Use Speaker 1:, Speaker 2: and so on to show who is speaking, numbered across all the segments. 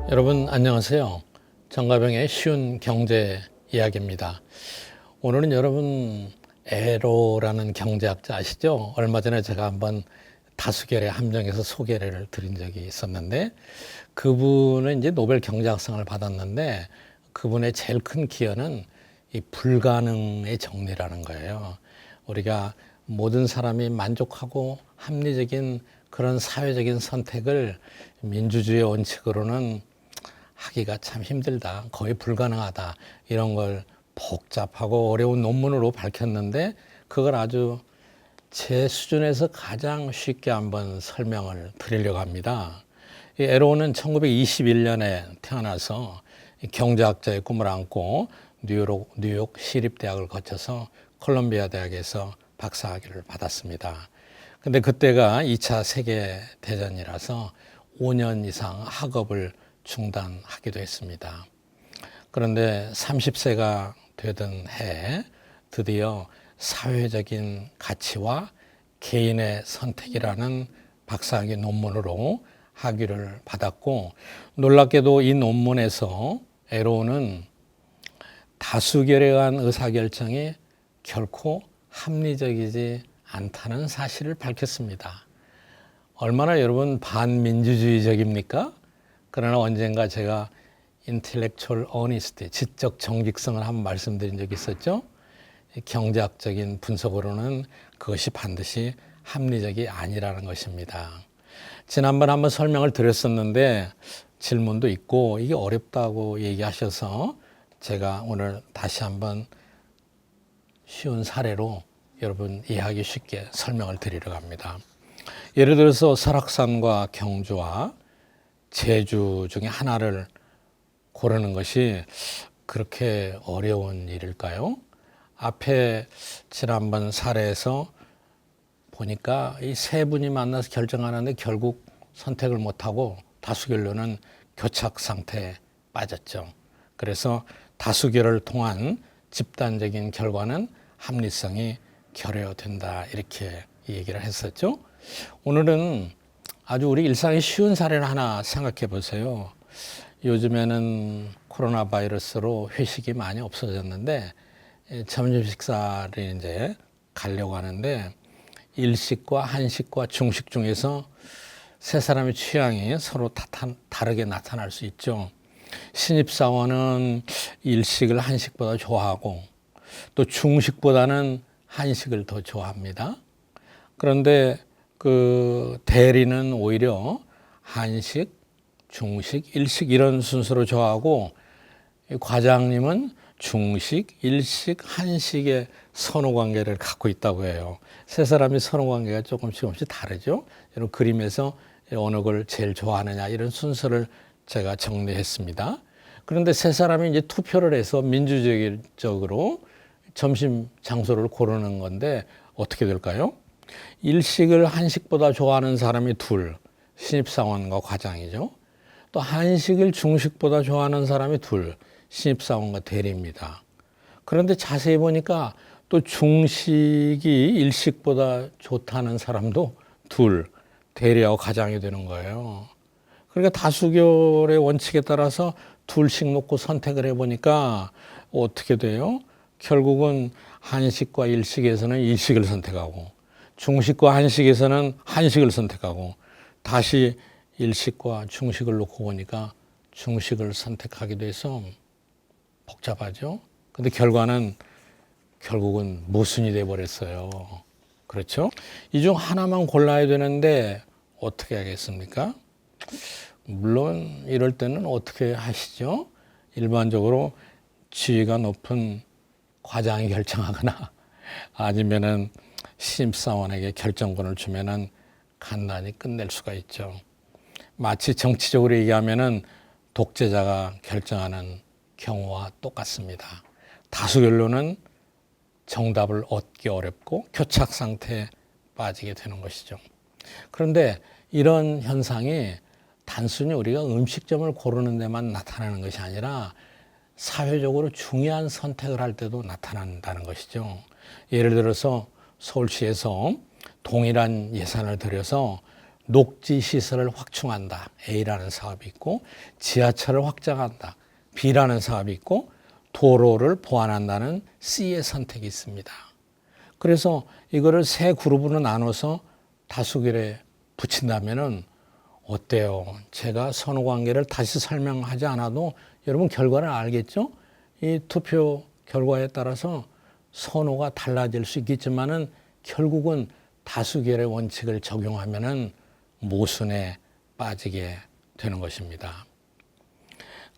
Speaker 1: 여러분 안녕하세요. 정가병의 쉬운 경제 이야기입니다. 오늘은 여러분 에로라는 경제학자 아시죠? 얼마 전에 제가 한번 다수결에 함정해서 소개를 드린 적이 있었는데 그분은 이제 노벨 경제학상을 받았는데 그분의 제일 큰 기여는 이 불가능의 정리라는 거예요. 우리가 모든 사람이 만족하고 합리적인 그런 사회적인 선택을 민주주의 원칙으로는 하기가 참 힘들다. 거의 불가능하다. 이런 걸 복잡하고 어려운 논문으로 밝혔는데 그걸 아주 제 수준에서 가장 쉽게 한번 설명을 드리려고 합니다. 이 에로는 1921년에 태어나서 경제학자의 꿈을 안고 뉴욕 시립대학을 거쳐서 콜롬비아 대학에서 박사학위를 받았습니다. 근데 그때가 2차 세계대전이라서 5년 이상 학업을 중단하기도 했습니다. 그런데 30세가 되던 해 드디어 사회적인 가치와 개인의 선택이라는 박사학위 논문으로 학위를 받았고 놀랍게도 이 논문에서 에로는 다수결에 의한 의사결정이 결코 합리적이지 않다는 사실을 밝혔습니다. 얼마나 여러분 반민주주의적입니까? 그러나 언젠가 제가 intellectual honesty, 지적 정직성을 한번 말씀드린 적이 있었죠. 경제학적인 분석으로는 그것이 반드시 합리적이 아니라는 것입니다. 지난번 한번 설명을 드렸었는데 질문도 있고 이게 어렵다고 얘기하셔서 제가 오늘 다시 한번 쉬운 사례로 여러분 이해하기 쉽게 설명을 드리려고 합니다. 예를 들어서 설악산과 경주와 제주 중에 하나를 고르는 것이 그렇게 어려운 일일까요? 앞에 지난번 사례에서 보니까 이 세 분이 만나서 결정하는데 결국 선택을 못하고 다수결로는 교착 상태에 빠졌죠. 그래서 다수결을 통한 집단적인 결과는 합리성이 결여된다 이렇게 얘기를 했었죠. 오늘은 아주 우리 일상에 쉬운 사례를 하나 생각해 보세요. 요즘에는 코로나 바이러스로 회식이 많이 없어졌는데 점심 식사를 이제 가려고 하는데 일식과 한식과 중식 중에서 세 사람의 취향이 서로 다르게 나타날 수 있죠. 신입사원은 일식을 한식보다 좋아하고 또 중식보다는 한식을 더 좋아합니다. 그런데 그 대리는 오히려 한식, 중식, 일식 이런 순서로 좋아하고 과장님은 중식, 일식, 한식의 선호 관계를 갖고 있다고 해요. 세 사람이 선호 관계가 조금씩 다르죠. 이런 그림에서 어느 걸 제일 좋아하느냐 이런 순서를 제가 정리했습니다. 그런데 세 사람이 이제 투표를 해서 민주적으로 점심 장소를 고르는 건데 어떻게 될까요? 일식을 한식보다 좋아하는 사람이 둘, 신입사원과 과장이죠. 또 한식을 중식보다 좋아하는 사람이 둘, 신입사원과 대리입니다. 그런데 자세히 보니까 또 중식이 일식보다 좋다는 사람도 둘, 대리하고 과장이 되는 거예요. 그러니까 다수결의 원칙에 따라서 둘씩 놓고 선택을 해보니까 어떻게 돼요? 결국은 한식과 일식에서는 일식을 선택하고 중식과 한식에서는 한식을 선택하고 다시 일식과 중식을 놓고 보니까 중식을 선택하게 돼서 복잡하죠. 근데 결국은 모순이 돼 버렸어요. 그렇죠? 이 중 하나만 골라야 되는데 어떻게 하겠습니까? 물론 이럴 때는 어떻게 하시죠? 일반적으로 지위가 높은 과장이 결정하거나 아니면은 신입사원에게 결정권을 주면은 간단히 끝낼 수가 있죠. 마치 정치적으로 얘기하면은 독재자가 결정하는 경우와 똑같습니다. 다수결로는 정답을 얻기 어렵고 교착 상태에 빠지게 되는 것이죠. 그런데 이런 현상이 단순히 우리가 음식점을 고르는 데만 나타나는 것이 아니라 사회적으로 중요한 선택을 할 때도 나타난다는 것이죠. 예를 들어서 서울시에서 동일한 예산을 들여서 녹지 시설을 확충한다. A라는 사업이 있고 지하철을 확장한다. B라는 사업이 있고 도로를 보완한다는 C의 선택이 있습니다. 그래서 이거를 세 그룹으로 나눠서 다수결에 붙인다면은 어때요? 제가 선호관계를 다시 설명하지 않아도 여러분 결과를 알겠죠? 이 투표 결과에 따라서 선호가 달라질 수 있겠지만은 결국은 다수결의 원칙을 적용하면은 모순에 빠지게 되는 것입니다.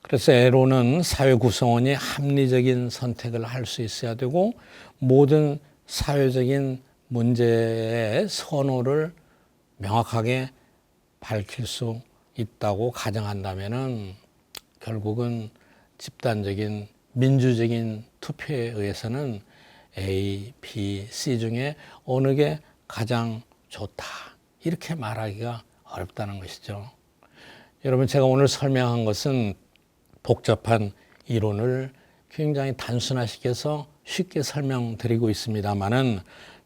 Speaker 1: 그래서 애로는 사회 구성원이 합리적인 선택을 할 수 있어야 되고 모든 사회적인 문제의 선호를 명확하게 밝힐 수 있다고 가정한다면은 결국은 집단적인 민주적인 투표에 의해서는 A, B, C 중에 어느 게 가장 좋다 이렇게 말하기가 어렵다는 것이죠. 여러분 제가 오늘 설명한 것은 복잡한 이론을 굉장히 단순화시켜서 쉽게 설명드리고 있습니다만은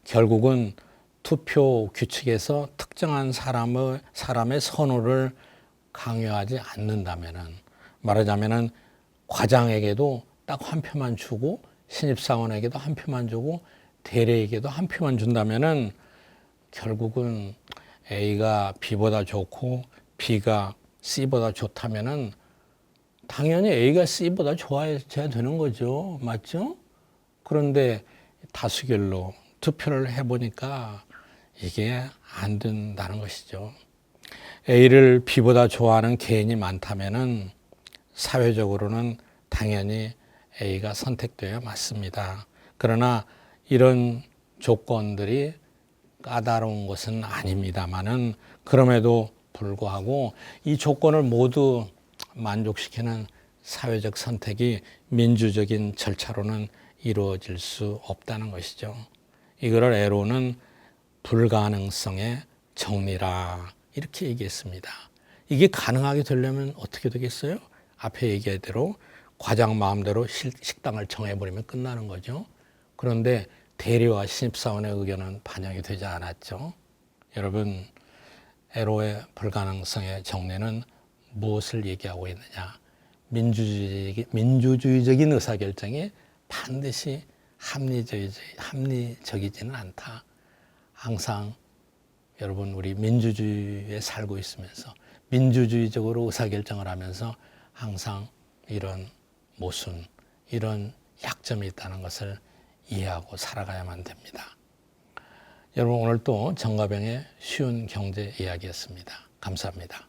Speaker 1: 결국은 투표 규칙에서 특정한 사람의 선호를 강요하지 않는다면은 말하자면은 과장에게도 딱 한 표만 주고 신입사원에게도 한 표만 주고 대리에게도 한 표만 준다면은 결국은 A가 B보다 좋고 B가 C보다 좋다면은 당연히 A가 C보다 좋아야 되는 거죠. 맞죠? 그런데 다수결로 투표를 해보니까 이게 안 된다는 것이죠. A를 B보다 좋아하는 개인이 많다면은 사회적으로는 당연히 A가 선택되어야 맞습니다. 그러나 이런 조건들이 까다로운 것은 아닙니다만은 그럼에도 불구하고 이 조건을 모두 만족시키는 사회적 선택이 민주적인 절차로는 이루어질 수 없다는 것이죠. 이거를 애로는 불가능성의 정리라 이렇게 얘기했습니다. 이게 가능하게 되려면 어떻게 되겠어요? 앞에 얘기한 대로 과장 마음대로 식당을 정해버리면 끝나는 거죠. 그런데 대리와 신입사원의 의견은 반영이 되지 않았죠. 여러분 애로의 불가능성의 정리는 무엇을 얘기하고 있느냐? 민주주의적인 의사결정이 반드시 합리적이지는 않다. 항상 여러분 우리 민주주의에 살고 있으면서 민주주의적으로 의사결정을 하면서 항상 이런 모순, 이런 약점이 있다는 것을 이해하고 살아가야만 됩니다. 여러분 오늘 또 정가병의 쉬운 경제 이야기였습니다. 감사합니다.